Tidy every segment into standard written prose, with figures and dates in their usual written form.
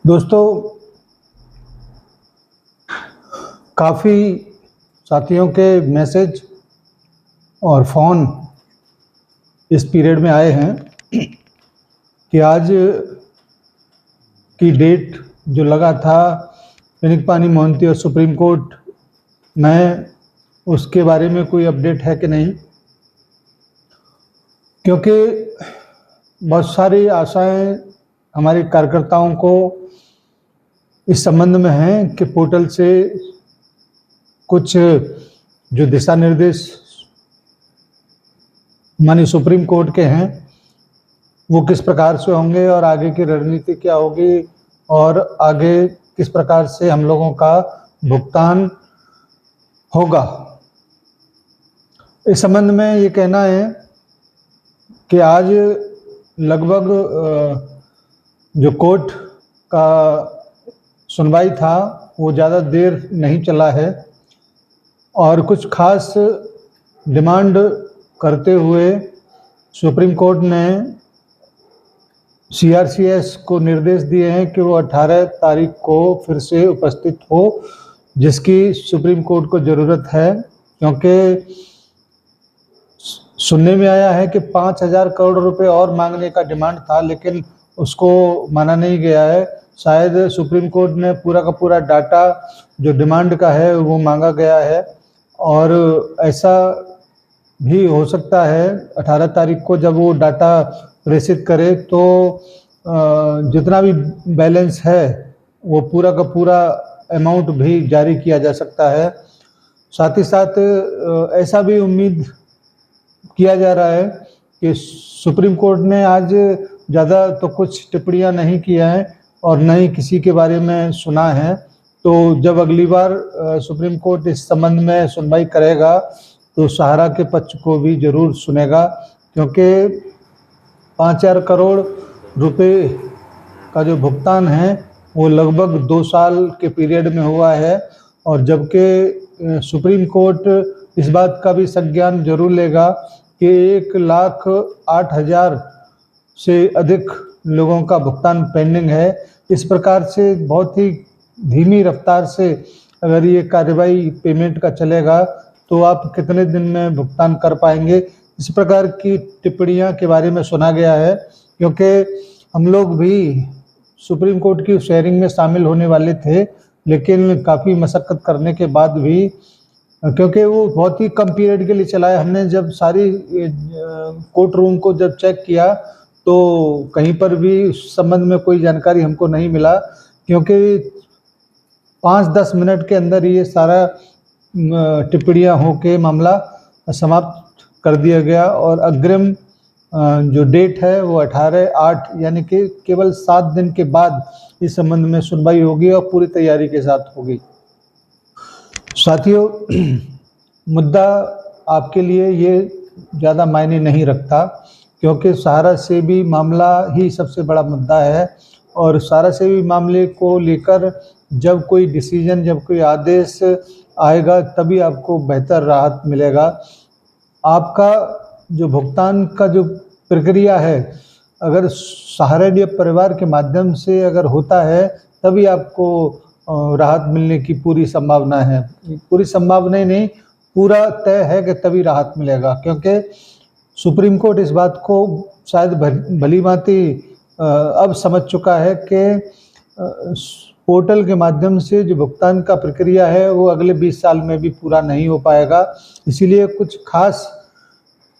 दोस्तों, काफ़ी साथियों के मैसेज और फ़ोन इस पीरियड में आए हैं कि आज की डेट जो लगा था पिनिक पानी मोहंती और सुप्रीम कोर्ट में, उसके बारे में कोई अपडेट है कि नहीं, क्योंकि बहुत सारी आशाएं हमारे कार्यकर्ताओं को इस संबंध में हैं कि पोर्टल से कुछ जो दिशा निर्देश माननीय सुप्रीम कोर्ट के हैं वो किस प्रकार से होंगे और आगे की रणनीति क्या होगी और आगे किस प्रकार से हम लोगों का भुगतान होगा। इस संबंध में ये कहना है कि आज लगभग जो कोर्ट का सुनवाई था वो ज़्यादा देर नहीं चला है और कुछ खास डिमांड करते हुए सुप्रीम कोर्ट ने सीआरसीएस को निर्देश दिए हैं कि वो 18 तारीख को फिर से उपस्थित हो, जिसकी सुप्रीम कोर्ट को ज़रूरत है, क्योंकि सुनने में आया है कि 5,000 करोड़ रुपए और मांगने का डिमांड था, लेकिन उसको माना नहीं गया है। शायद सुप्रीम कोर्ट ने पूरा का पूरा डाटा जो डिमांड का है वो मांगा गया है और ऐसा भी हो सकता है 18 तारीख को जब वो डाटा प्रेषित करे तो जितना भी बैलेंस है वो पूरा का पूरा अमाउंट भी जारी किया जा सकता है। साथ ही साथ ऐसा भी उम्मीद किया जा रहा है कि सुप्रीम कोर्ट ने आज ज़्यादा तो कुछ टिप्पणियां नहीं किया है और न ही किसी के बारे में सुना है, तो जब अगली बार सुप्रीम कोर्ट इस संबंध में सुनवाई करेगा तो सहारा के पक्ष को भी जरूर सुनेगा, क्योंकि 5,000 करोड़ रुपए का जो भुगतान है वो लगभग 2 साल के पीरियड में हुआ है और जबकि सुप्रीम कोर्ट इस बात का भी संज्ञान जरूर लेगा कि 1,08,000 से अधिक लोगों का भुगतान पेंडिंग है। इस प्रकार से बहुत ही धीमी रफ्तार से अगर ये कार्रवाई पेमेंट का चलेगा तो आप कितने दिन में भुगतान कर पाएंगे, इस प्रकार की टिप्पणियां के बारे में सुना गया है। क्योंकि हम लोग भी सुप्रीम कोर्ट की शेयरिंग में शामिल होने वाले थे, लेकिन काफ़ी मशक्क़त करने के बाद भी, क्योंकि वो बहुत ही कम पीरियड के लिए चला है, हमने जब सारी कोर्ट रूम को जब चेक किया तो कहीं पर भी उस संबंध में कोई जानकारी हमको नहीं मिला, क्योंकि 5-10 मिनट के अंदर ये सारा टिप्पणियां होके मामला समाप्त कर दिया गया और अग्रिम जो डेट है वो 18/8 यानी कि केवल 7 दिन के बाद इस संबंध में सुनवाई होगी और पूरी तैयारी के साथ होगी। साथियों, मुद्दा आपके लिए ये ज़्यादा मायने नहीं रखता, क्योंकि सहारा से भी मामला ही सबसे बड़ा मुद्दा है और सहारा से भी मामले को लेकर जब कोई डिसीजन, जब कोई आदेश आएगा तभी आपको बेहतर राहत मिलेगा। आपका जो भुगतान का जो प्रक्रिया है, अगर सहारा परिवार के माध्यम से अगर होता है तभी आपको राहत मिलने की पूरी संभावना है। पूरी संभावना ही नहीं, पूरा तय है कि तभी राहत मिलेगा, क्योंकि सुप्रीम कोर्ट इस बात को शायद भली भांति अब समझ चुका है कि पोर्टल के माध्यम से जो भुगतान का प्रक्रिया है वो अगले 20 साल में भी पूरा नहीं हो पाएगा। इसीलिए कुछ खास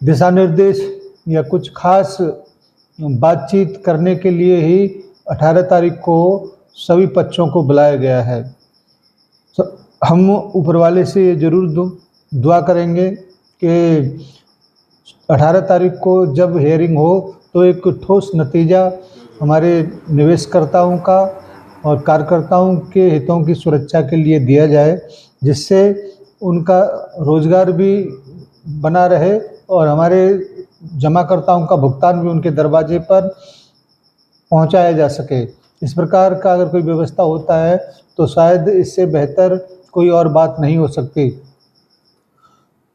दिशा निर्देश या कुछ खास बातचीत करने के लिए ही 18 तारीख को सभी पक्षों को बुलाया गया है। हम ऊपर वाले से ये जरूर दुआ करेंगे कि 18 तारीख को जब हेयरिंग हो तो एक ठोस नतीजा हमारे निवेशकर्ताओं का और कार्यकर्ताओं के हितों की सुरक्षा के लिए दिया जाए, जिससे उनका रोजगार भी बना रहे और हमारे जमाकर्ताओं का भुगतान भी उनके दरवाजे पर पहुंचाया जा सके। इस प्रकार का अगर कोई व्यवस्था होता है तो शायद इससे बेहतर कोई और बात नहीं हो सकती।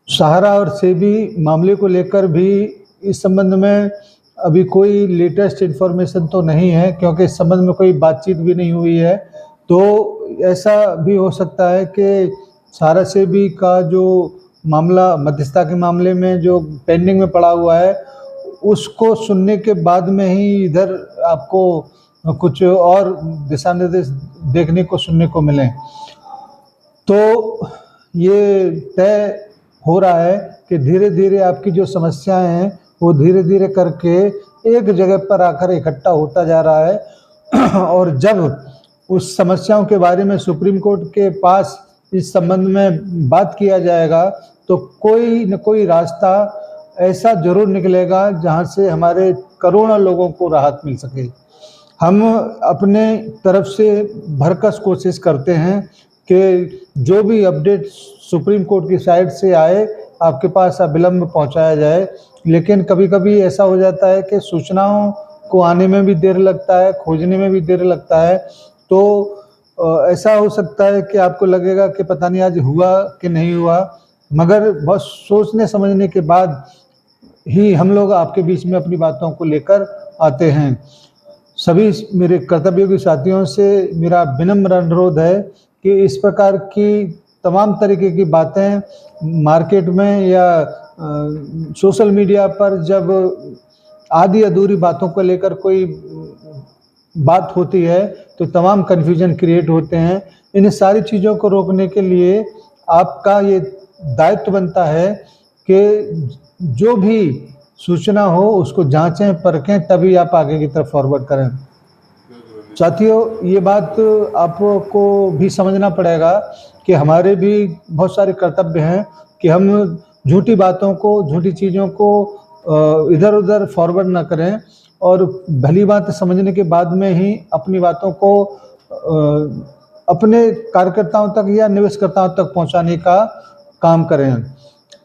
सहारा और सेबी मामले को लेकर भी इस संबंध में अभी कोई लेटेस्ट इन्फॉर्मेशन तो नहीं है, क्योंकि इस संबंध में कोई बातचीत भी नहीं हुई है। तो ऐसा भी हो सकता है कि सारा सेबी का जो मामला मध्यस्थता के मामले में जो पेंडिंग में पड़ा हुआ है, उसको सुनने के बाद में ही इधर आपको कुछ और दिशा निर्देश देखने को सुनने को मिलें। तो ये तय हो रहा है कि धीरे धीरे आपकी जो समस्याएं हैं वो धीरे धीरे करके एक जगह पर आकर इकट्ठा होता जा रहा है और जब उस समस्याओं के बारे में सुप्रीम कोर्ट के पास इस संबंध में बात किया जाएगा तो कोई न कोई रास्ता ऐसा जरूर निकलेगा जहां से हमारे करोड़ों लोगों को राहत मिल सके। हम अपने तरफ से भरकस कोशिश करते हैं कि जो भी अपडेट सुप्रीम कोर्ट की साइड से आए आपके पास अविलंब पहुंचाया जाए, लेकिन कभी कभी ऐसा हो जाता है कि सूचनाओं को आने में भी देर लगता है, खोजने में भी देर लगता है। तो ऐसा हो सकता है कि आपको लगेगा कि पता नहीं आज हुआ कि नहीं हुआ, मगर बहुत सोचने समझने के बाद ही हम लोग आपके बीच में अपनी बातों को लेकर आते हैं। सभी मेरे कर्तव्योगी साथियों से मेरा विनम्र अनुरोध है कि इस प्रकार की तमाम तरीके की बातें मार्केट में या सोशल मीडिया पर जब आधी अधूरी बातों को लेकर कोई बात होती है तो तमाम कन्फ्यूजन क्रिएट होते हैं। इन सारी चीज़ों को रोकने के लिए आपका ये दायित्व बनता है कि जो भी सूचना हो उसको जांचें परखें, तभी आप आगे की तरफ फॉरवर्ड करें। साथियों, ये बात आपको भी समझना पड़ेगा कि हमारे भी बहुत सारे कर्तव्य हैं कि हम झूठी बातों को, झूठी चीज़ों को इधर उधर फॉरवर्ड ना करें और भली बात समझने के बाद में ही अपनी बातों को अपने कार्यकर्ताओं तक या निवेशकर्ताओं तक पहुंचाने का काम करें।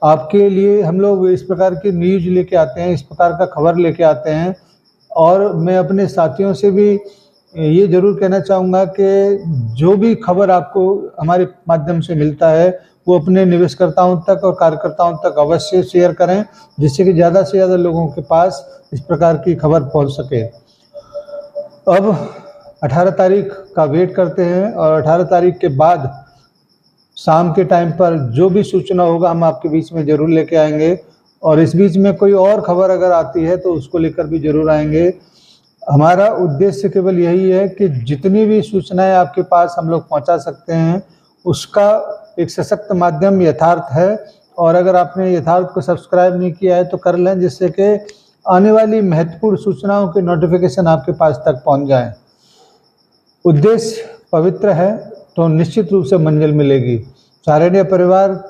आपके लिए हम लोग इस प्रकार की न्यूज़ लेके आते हैं, इस प्रकार का खबर लेके आते हैं। और मैं अपने साथियों से भी ये ज़रूर कहना चाहूँगा कि जो भी खबर आपको हमारे माध्यम से मिलता है वो अपने निवेशकर्ताओं तक और कार्यकर्ताओं तक अवश्य शेयर करें, जिससे कि ज़्यादा से ज़्यादा लोगों के पास इस प्रकार की खबर पहुंच सके। अब 18 तारीख का वेट करते हैं और 18 तारीख के बाद शाम के टाइम पर जो भी सूचना होगा हम आपके बीच में ज़रूर लेके आएंगे। और इस बीच में कोई और खबर अगर आती है तो उसको लेकर भी ज़रूर आएंगे। हमारा उद्देश्य केवल यही है कि जितनी भी सूचनाएं आपके पास हम लोग पहुंचा सकते हैं उसका एक सशक्त माध्यम यथार्थ है। और अगर आपने यथार्थ को सब्सक्राइब नहीं किया है तो कर लें, जिससे कि आने वाली महत्वपूर्ण सूचनाओं के नोटिफिकेशन आपके पास तक पहुंच जाएं। उद्देश्य पवित्र है तो निश्चित रूप से मंजिल मिलेगी। चारणीय परिवार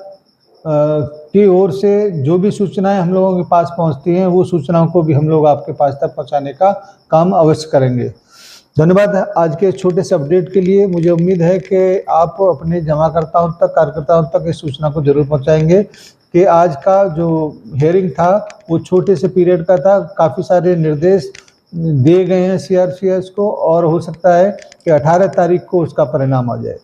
की ओर से जो भी सूचनाएं हम लोगों के पास पहुंचती हैं वो सूचनाओं को भी हम लोग आपके पास तक पहुंचाने का काम अवश्य करेंगे। धन्यवाद आज के छोटे से अपडेट के लिए। मुझे उम्मीद है कि आप अपने जमाकर्ताओं तक, कार्यकर्ताओं तक इस सूचना को जरूर पहुंचाएंगे कि आज का जो हियरिंग था वो छोटे से पीरियड का था। काफ़ी सारे निर्देश दिए गए हैं CRCS को और हो सकता है कि 18 तारीख को उसका परिणाम आ जाए।